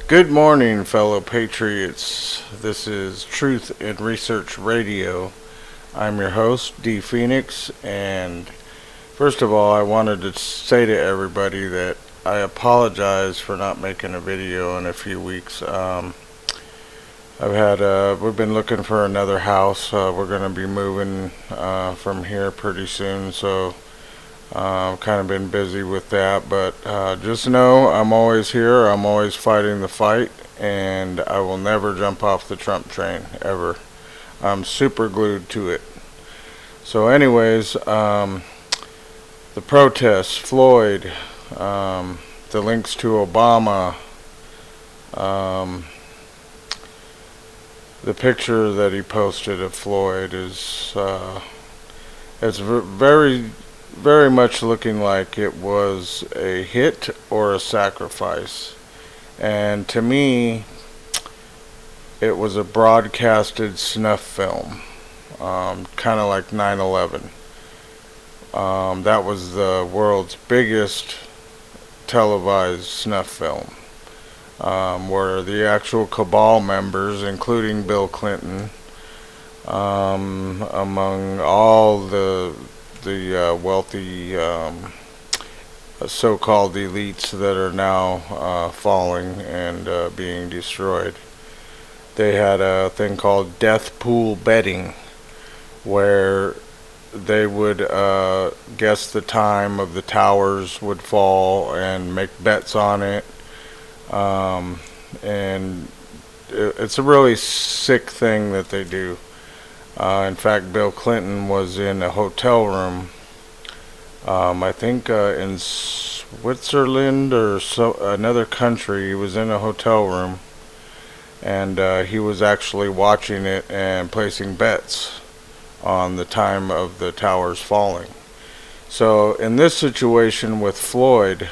Good morning, fellow patriots. This is Truth in Research Radio. I'm your host, D. Phoenix, and first of all, I wanted to say to everybody that I apologize for not making a video in a few weeks. We've been looking for another house. We're going to be moving from here pretty soon, so I've kind of been busy with that, but just know I'm always here. I'm always fighting the fight, and I will never jump off the Trump train, ever. I'm super glued to it. So anyways, the protests, Floyd, the links to Obama, the picture that he posted of Floyd is it's very much looking like it was a hit or a sacrifice. And to me, it was a broadcasted snuff film, kind of like 9/11. That was the world's biggest televised snuff film, where the actual cabal members, including Bill Clinton, among all the wealthy so-called elites that are now falling and being destroyed. They had a thing called death pool betting, where they would guess the time of the towers would fall and make bets on it. And it's a really sick thing that they do. In fact, Bill Clinton was in a hotel room, I think in Switzerland or another country. He was in a hotel room, and he was actually watching it and placing bets on the time of the towers falling. So in this situation with Floyd,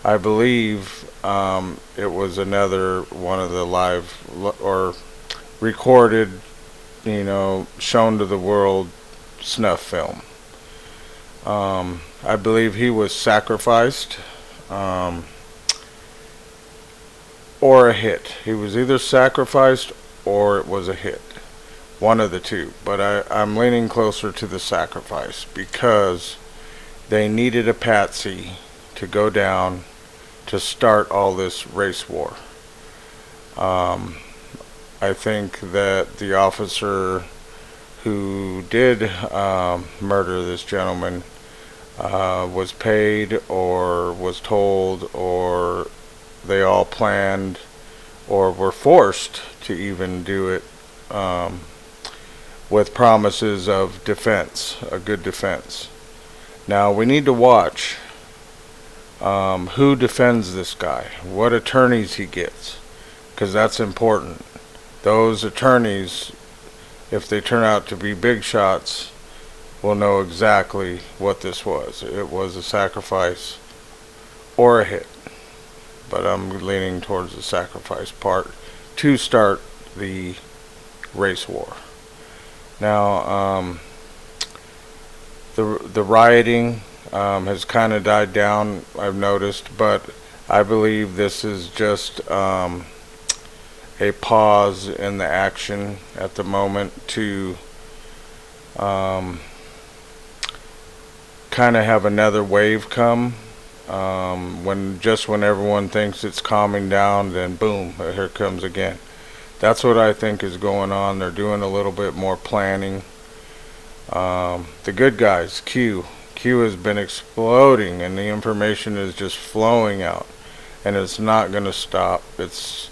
I believe it was another one of the live or recorded, shown to the world snuff film. I believe he was sacrificed, or a hit. He was either sacrificed or it was a hit. One of the two. But I'm leaning closer to the sacrifice, because they needed a patsy to go down to start all this race war. I think that the officer who did murder this gentleman was paid, or was told, or they all planned, or were forced to even do it, with promises of defense, a good defense. Now we need to watch who defends this guy, what attorneys he gets, because that's important. Those attorneys, if they turn out to be big shots, will know exactly what this was. It was a sacrifice or a hit. But I'm leaning towards the sacrifice part to start the race war. Now, the rioting has kind of died down, I've noticed, but I believe this is just a pause in the action at the moment to kind of have another wave come. When everyone thinks it's calming down, then boom, here it comes again. That's what I think is going on. They're doing a little bit more planning. The good guys, Q has been exploding, and the information is just flowing out, and it's not going to stop. It's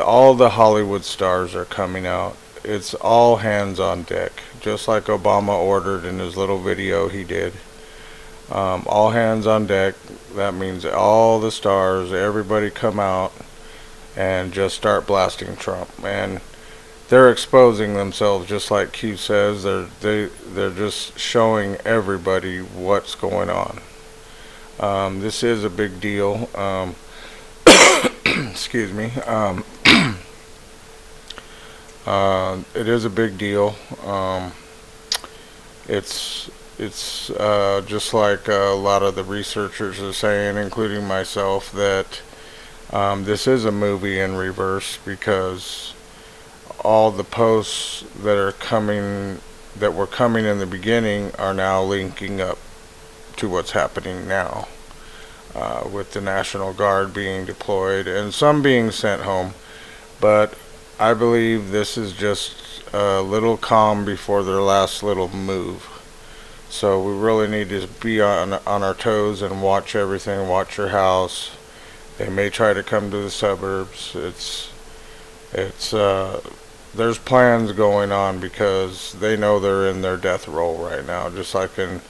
all the Hollywood stars are coming out. It's all hands on deck, just like Obama ordered in his little video he did. All hands on deck. That means all the stars, everybody come out and just start blasting Trump. And they're exposing themselves, just like Q says. They're just showing everybody what's going on. This is a big deal. Excuse me. It is a big deal. It's just like a lot of the researchers are saying, including myself, that This is a movie in reverse because all the posts that were coming in the beginning are now linking up to what's happening now, with the National Guard being deployed and some being sent home. But I believe this is just a little calm before their last little move. So we really need to be on our toes and watch everything. Watch your house. They may try to come to the suburbs. It's there's plans going on because they know they're in their death roll right now. Just like an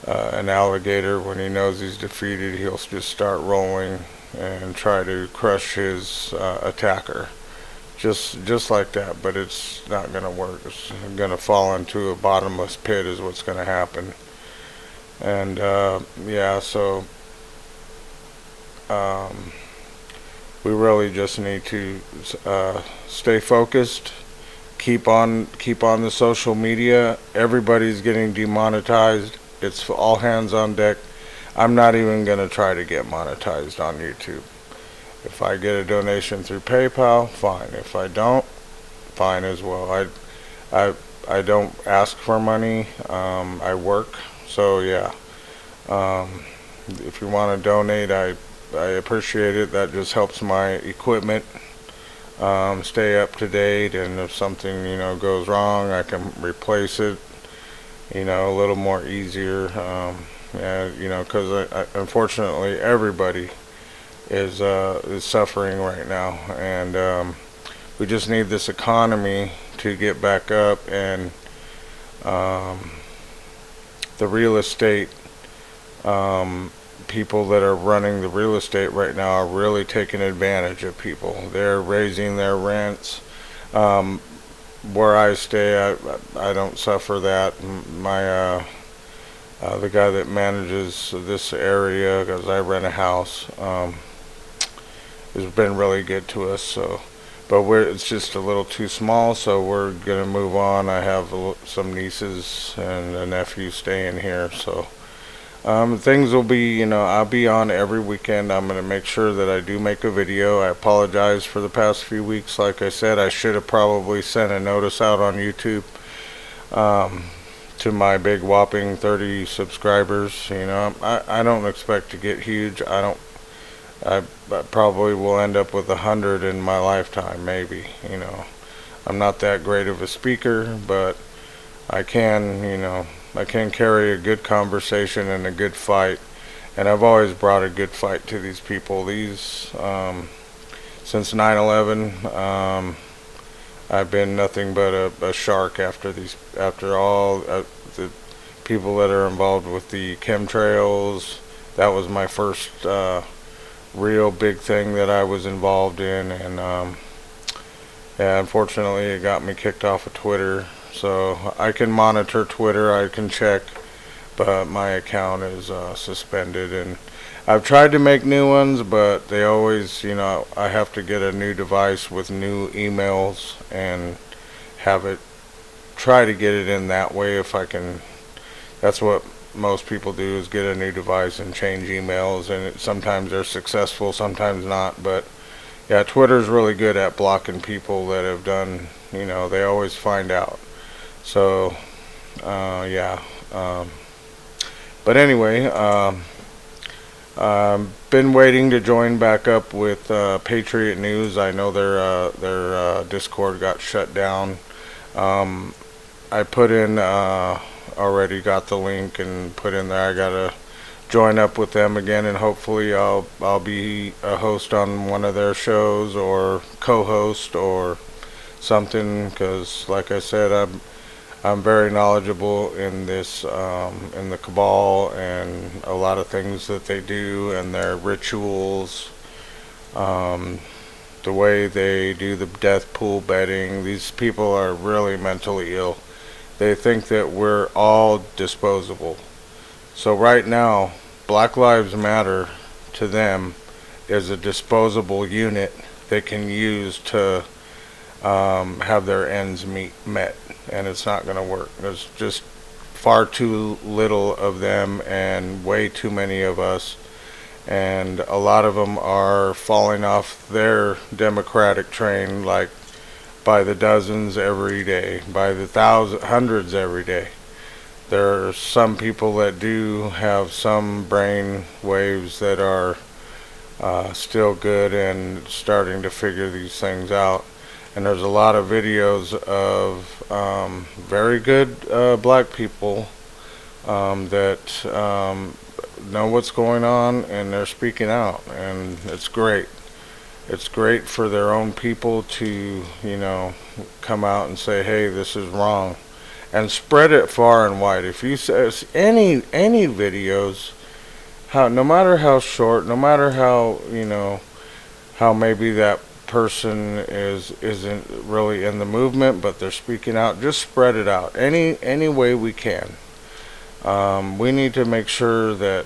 alligator, when he knows he's defeated, he'll just start rolling and try to crush his attacker. Just like that, but it's not going to work. It's going to fall into a bottomless pit is what's going to happen. And yeah, so um, we really just need to stay focused. Keep on the social media. Everybody's getting demonetized. It's all hands on deck. I'm not even going to try to get monetized on YouTube. If I get a donation through PayPal, fine. If I don't, fine as well. I don't ask for money. I work. So yeah. If you want to donate, I appreciate it. That just helps my equipment stay up to date, and if something goes wrong, I can replace it a little more easier. Yeah, because unfortunately everybody is suffering right now, and we just need this economy to get back up, and the real estate people that are running the real estate right now are really taking advantage of people. They're raising their rents. Where I stay, I don't suffer that. My the guy that manages this area, because I rent a house, has been really good to us. So, but it's just a little too small, so we're gonna move on. I have some nieces and a nephew staying here, so things will be, I'll be on every weekend. I'm gonna make sure that I do make a video. I apologize for the past few weeks. Like I said, I should have probably sent a notice out on YouTube to my big whopping 30 subscribers. I don't expect to get huge. I probably will end up with 100 in my lifetime, maybe. I'm not that great of a speaker, but I can carry a good conversation and a good fight, and I've always brought a good fight to these people. Since 9/11, I've been nothing but a shark after all the people that are involved with the chemtrails. That was my first real big thing that I was involved in, and yeah, unfortunately it got me kicked off of Twitter. So I can monitor Twitter, I can check, but my account is suspended, and I've tried to make new ones, but they always, I have to get a new device with new emails and try to get it in that way if I can. That's what most people do, is get a new device and change emails, and sometimes they're successful, sometimes not. But yeah, Twitter's really good at blocking people that have done, they always find out. So yeah, but anyway, been waiting to join back up with Patriot News. I know their Discord got shut down. I put in already got the link and put in there. I gotta join up with them again, and hopefully I'll be a host on one of their shows, or co-host or something, because like I said, I'm very knowledgeable in this, in the cabal, and a lot of things that they do, and their rituals, the way they do the death pool betting. These people are really mentally ill. They think that we're all disposable. So right now, Black Lives Matter to them is a disposable unit they can use to have their ends met, and it's not going to work. There's just far too little of them and way too many of us, and a lot of them are falling off their Democratic train like by the dozens every day, by the hundreds every day. There are some people that do have some brain waves that are still good and starting to figure these things out. And there's a lot of videos of very good black people that know what's going on, and they're speaking out, and it's great. It's great for their own people to, come out and say, "Hey, this is wrong," and spread it far and wide. If you say any videos, no matter how short, no matter how maybe that person isn't really in the movement, but they're speaking out, just spread it out any way we can. We need to make sure that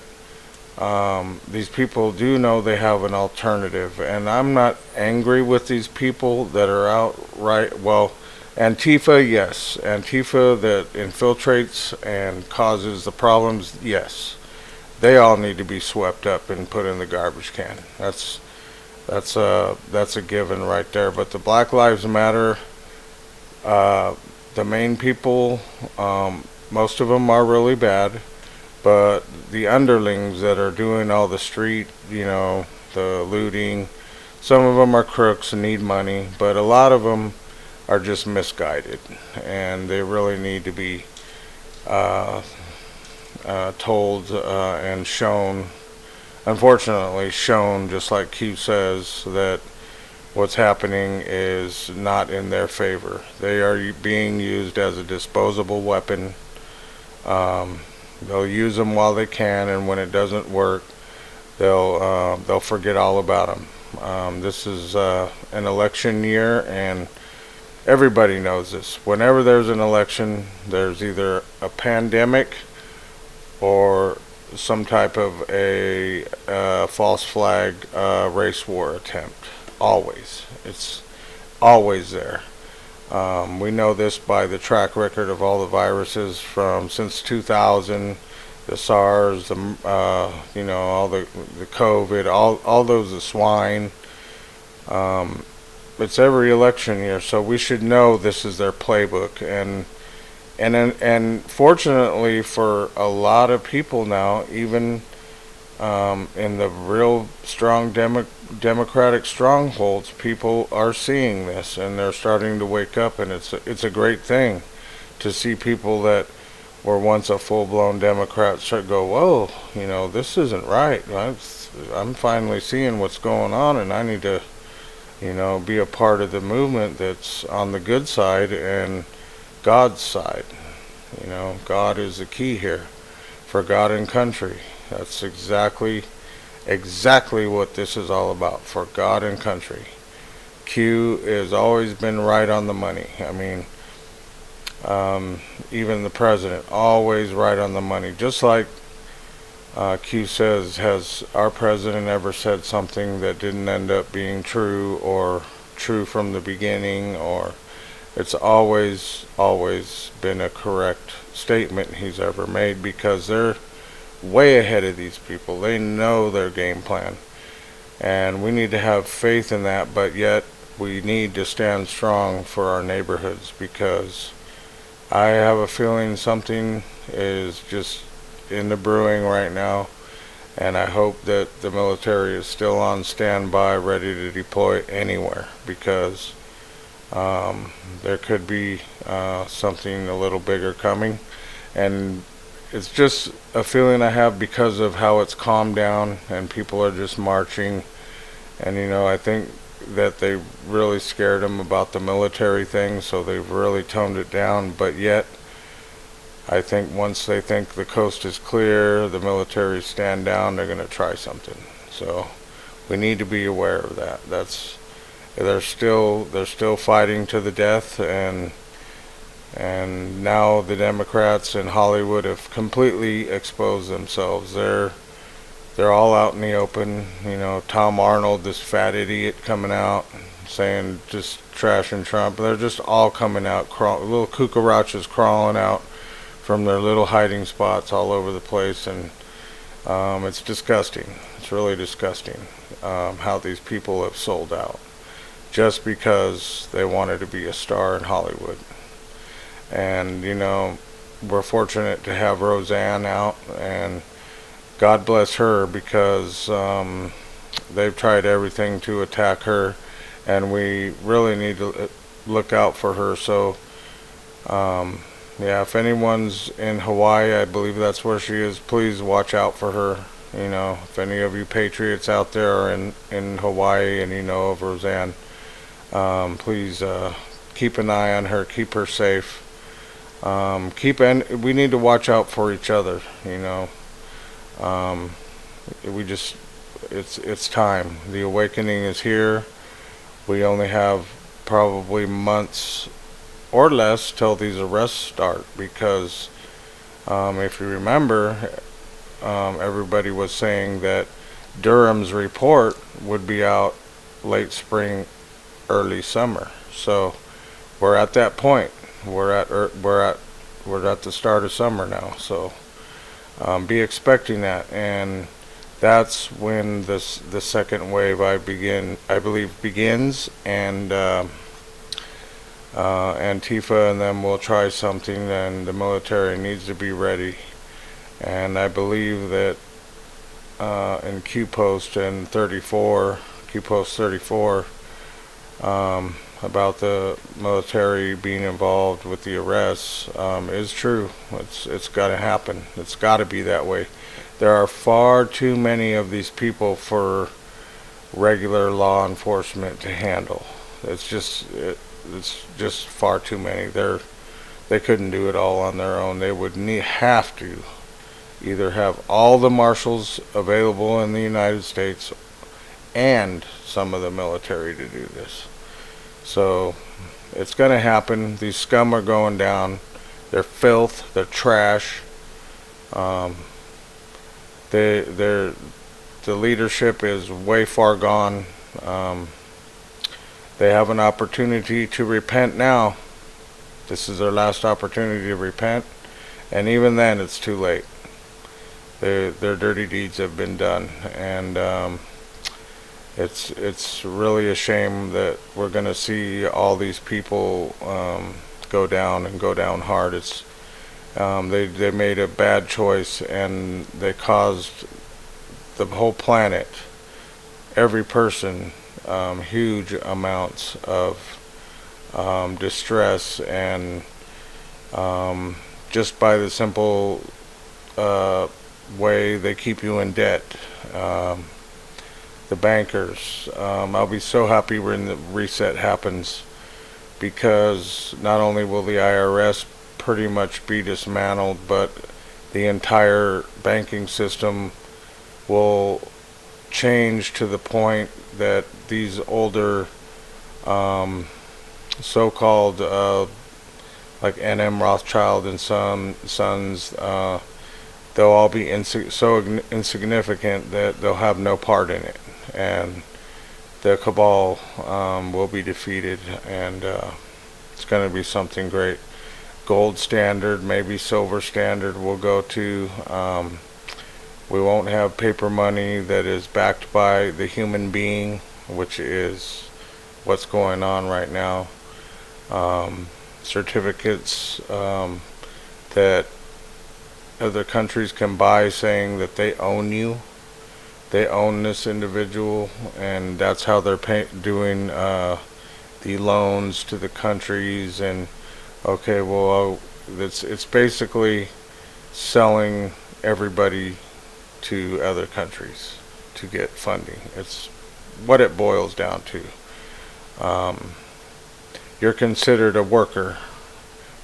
these people do know they have an alternative. And I'm not angry with these people that are out right. Well, Antifa, yes. Antifa that infiltrates and causes the problems, yes. They all need to be swept up and put in the garbage can. That's a given right there. But the Black Lives Matter, the main people, most of them are really bad. But the underlings that are doing all the street, the looting, some of them are crooks and need money, but a lot of them are just misguided, and they really need to be told and shown, unfortunately shown, just like Q says, that what's happening is not in their favor. They are being used as a disposable weapon. They'll use them while they can, and when it doesn't work, they'll forget all about them. This is an election year, and everybody knows this. Whenever there's an election, there's either a pandemic or some type of a false flag race war attempt. Always. It's always there. We know this by the track record of all the viruses from since 2000, the SARS, all the COVID, all those, the swine. It's every election year, so we should know this is their playbook. And fortunately for a lot of people now, even in the real strong democratic strongholds, people are seeing this, and they're starting to wake up, and it's a great thing to see people that were once a full-blown Democrat start go, whoa, this isn't right. I'm finally seeing what's going on, and I need to, be a part of the movement that's on the good side and God's side. God is the key here for God and country. That's exactly what this is all about, for God and country. Q has always been right on the money. I mean, even the president, always right on the money. Just like Q says, has our president ever said something that didn't end up being true, or true from the beginning, or it's always been a correct statement he's ever made, because they're way ahead of these people. They know their game plan, and we need to have faith in that, but yet we need to stand strong for our neighborhoods, because I have a feeling something is just in the brewing right now, and I hope that the military is still on standby, ready to deploy anywhere, because there could be something a little bigger coming. And it's just a feeling I have because of how it's calmed down and people are just marching. And I think that they really scared them about the military thing, so they've really toned it down. But yet I think once they think the coast is clear, the military stand down, they're going to try something. So we need to be aware of that. They're still fighting to the death, and now the Democrats in Hollywood have completely exposed themselves. They're all out in the open. Tom Arnold, this fat idiot, coming out saying just trashing Trump. They're just all coming out, little cucarachas crawling out from their little hiding spots all over the place, and it's disgusting. It's It's really disgusting how these people have sold out just because they wanted to be a star in Hollywood. And, you know, we're fortunate to have Roseanne out, and God bless her, because they've tried everything to attack her, and we really need to look out for her. So, yeah, if anyone's in Hawaii, I believe that's where she is, please watch out for her. You know, if any of you patriots out there are in Hawaii and you know of Roseanne, please keep an eye on her, keep her safe. We need to watch out for each other, you know. We just, it's time. The awakening is here. We only have probably months or less till these arrests start, because if you remember, everybody was saying that Durham's report would be out late spring, early summer. So we're at that point. We're at the start of summer now. So be expecting that, and that's when the second wave I believe begins, and Antifa and them will try something, and the military needs to be ready. And I believe that in Q Post 34, about the military being involved with the arrests is true. It's got to happen. It's got to be that way. There are far too many of these people for regular law enforcement to handle. It's just far too many. They couldn't do it all on their own. They would have to either have all the marshals available in the United States and some of the military to do this. So it's going to happen. These scum are going down. They're filth. They're trash. The leadership is way far gone. They have an opportunity to repent now. This is their last opportunity to repent, and even then it's too late. Their dirty deeds have been done, and it's really a shame that we're going to see all these people go down, and go down hard. They made a bad choice, and they caused the whole planet, every person, huge amounts of distress, and just by the simple way they keep you in debt. The bankers, I'll be so happy when the reset happens, because not only will the IRS pretty much be dismantled, but the entire banking system will change to the point that these older so-called like N.M. Rothschild and sons, they'll all be so insignificant that they'll have no part in it, and the cabal will be defeated, and it's going to be something great. Gold standard, maybe silver standard will go to. We won't have paper money that is backed by the human being, which is what's going on right now. Certificates that other countries can buy, saying that they own you, they own this individual, and that's how they're doing the loans to the countries. And okay, well, it's basically selling everybody to other countries to get funding. It's what it boils down to. You're considered a worker.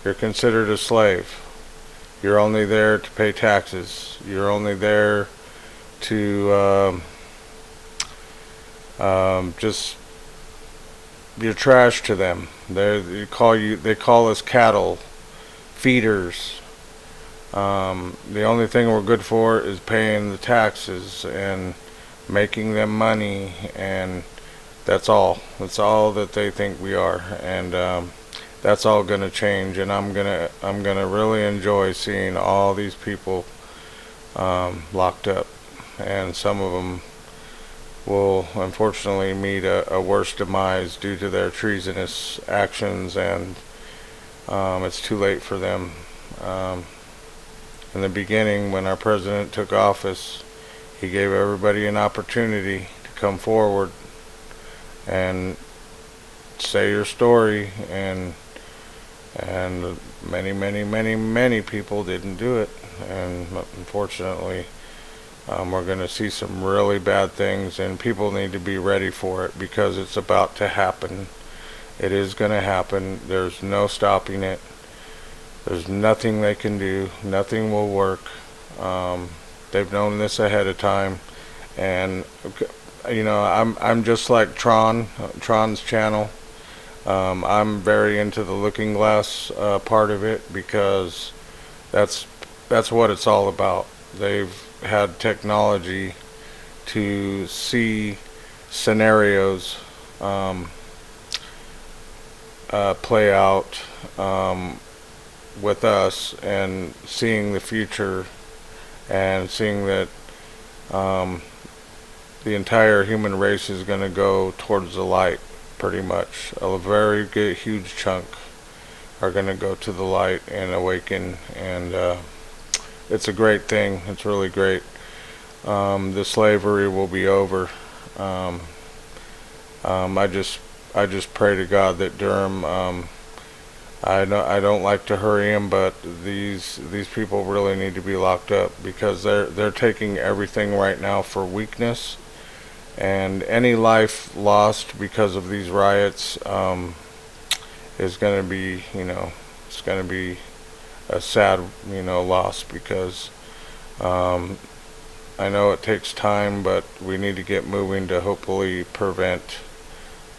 You're considered a slave. You're only there to pay taxes. You're only there to just, you're trash to them. They call us cattle, feeders. The only thing we're good for is paying the taxes and making them money, and that's all. That's all that they think we are, and that's all gonna change. And I'm gonna really enjoy seeing all these people locked up, and some of them will unfortunately meet a worse demise due to their treasonous actions, and it's too late for them. Um, in the beginning, when our president took office, he gave everybody an opportunity to come forward and say your story, and many people didn't do it, and unfortunately, we're going to see some really bad things, and people need to be ready for it because it's about to happen. It is going to happen. There's no stopping it. There's nothing they can do. Nothing will work. They've known this ahead of time, and I'm just like Tron's channel. I'm very into the looking glass part of it because that's what it's all about. They've had technology to see scenarios play out with us, and seeing the future, and seeing that the entire human race is going to go towards the light, pretty much. A very good, huge chunk are going to go to the light and awaken, and it's a great thing. It's really great. The slavery will be over. I just pray to God that Durham. I don't like to hurry him, but these people really need to be locked up because they're taking everything right now for weakness, and any life lost because of these riots is going to be, it's going to be a sad, loss, because I know it takes time, but we need to get moving to hopefully prevent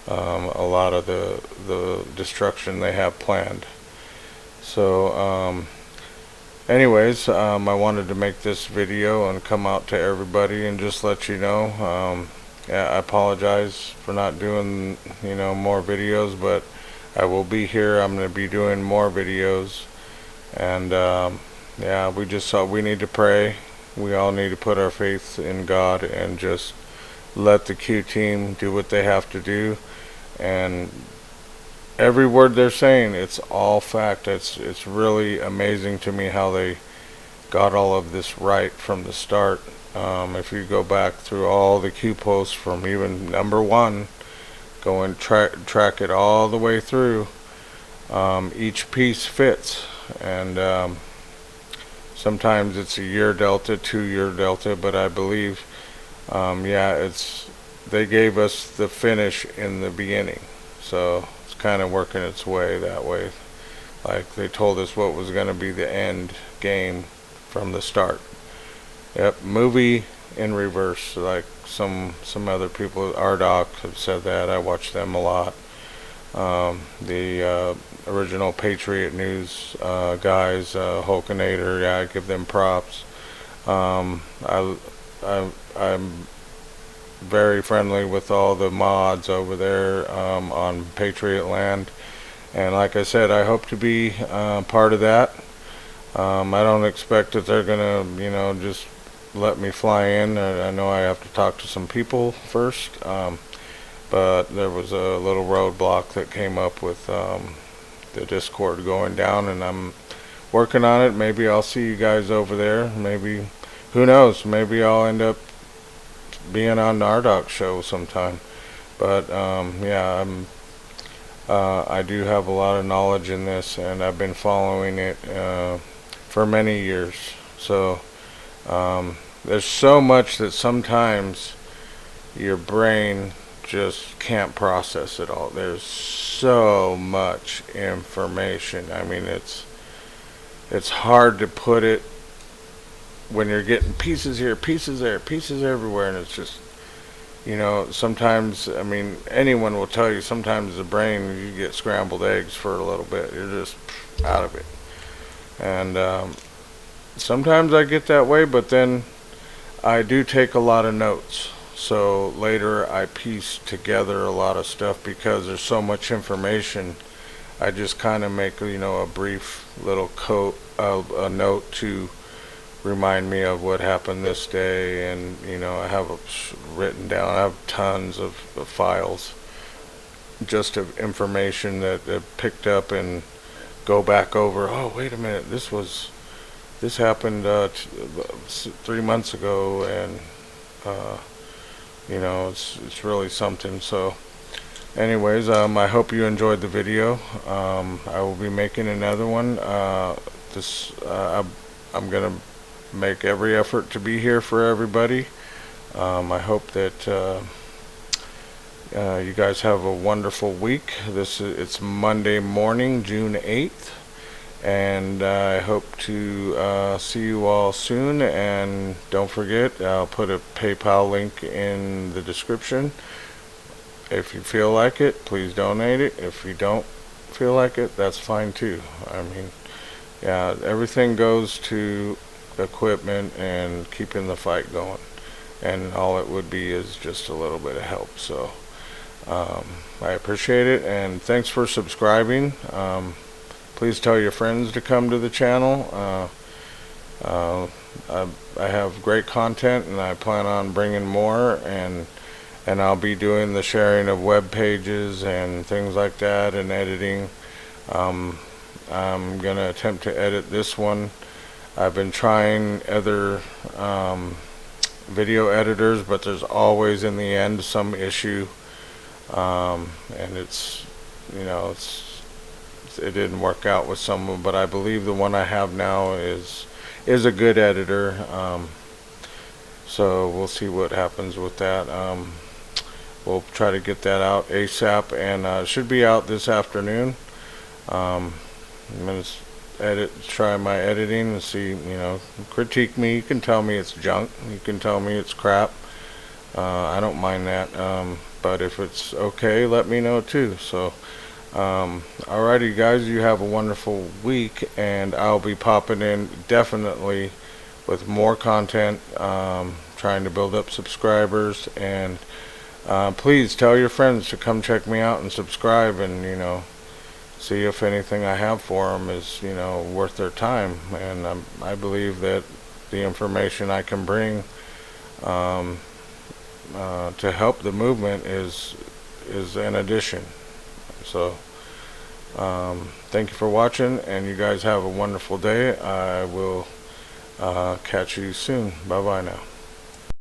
a lot of the destruction they have planned. So anyways, I wanted to make this video and come out to everybody and just let you know. Yeah, I apologize for not doing more videos, but I will be here. I'm going to be doing more videos, and yeah, we need to pray. We all need to put our faith in God and just let the Q team do what they have to do. And every word they're saying, it's all fact. It's really amazing to me how they got all of this right from the start. If you go back through all the Q posts from even number one, go and track it all the way through, each piece fits. And sometimes it's a year delta, 2-year delta, but I believe, yeah, they gave us the finish in the beginning, so it's kind of working its way that way. Like they told us what was going to be the end game from the start. Yep, movie in reverse, like some other people, RDoc have said that. I watch them a lot. The original Patriot News guys, Hulkinator, yeah, I give them props. I'm very friendly with all the mods over there on Patriot Land, and like I said, I hope to be part of that. I don't expect that they're gonna just let me fly in. I know I have to talk to some people first, but there was a little roadblock that came up with the Discord going down, and I'm working on it. Maybe I'll see you guys over there. Maybe, who knows, maybe I'll end up being on the RDoc show sometime. But yeah, I do have a lot of knowledge in this, and I've been following it for many years. So there's so much that sometimes your brain just can't process it all. There's so much information. I mean, it's hard to put it when you're getting pieces here, pieces there, pieces everywhere, and it's just, sometimes, I mean, anyone will tell you, sometimes the brain, you get scrambled eggs for a little bit. You're just out of it. And sometimes I get that way, but then I do take a lot of notes. So later I piece together a lot of stuff because there's so much information. I just kind of make, a brief little a note to remind me of what happened this day, and I have it written down. I have tons of files just of information that I've picked up and go back over. Oh, wait a minute, this happened 3 months ago, and it's really something. So anyways, I hope you enjoyed the video. I will be making another one. I'm gonna make every effort to be here for everybody. I hope that you guys have a wonderful week. It's Monday morning, June 8th, and I hope to see you all soon. And don't forget, I'll put a PayPal link in the description. If you feel like it, please donate it. If you don't feel like it, that's fine too. I mean, yeah, everything goes to equipment and keeping the fight going, and all it would be is just a little bit of help. So I appreciate it, and thanks for subscribing. Please tell your friends to come to the channel. I have great content, and I plan on bringing more, and I'll be doing the sharing of web pages and things like that, and editing. I'm gonna attempt to edit this one. I've been trying other video editors, but there's always in the end some issue, and it didn't work out with some of them. But I believe the one I have now is a good editor. So we'll see what happens with that. We'll try to get that out ASAP, and it should be out this afternoon. I'm gonna try my editing and see. Critique me. You can tell me it's junk. You can tell me it's crap. I don't mind that. But if it's okay, let me know too. So alrighty guys, you have a wonderful week, and I'll be popping in definitely with more content, trying to build up subscribers. And please tell your friends to come check me out and subscribe, and see if anything I have for them is worth their time. And I believe that the information I can bring to help the movement is an addition. So thank you for watching, and you guys have a wonderful day. I will catch you soon. Bye bye now.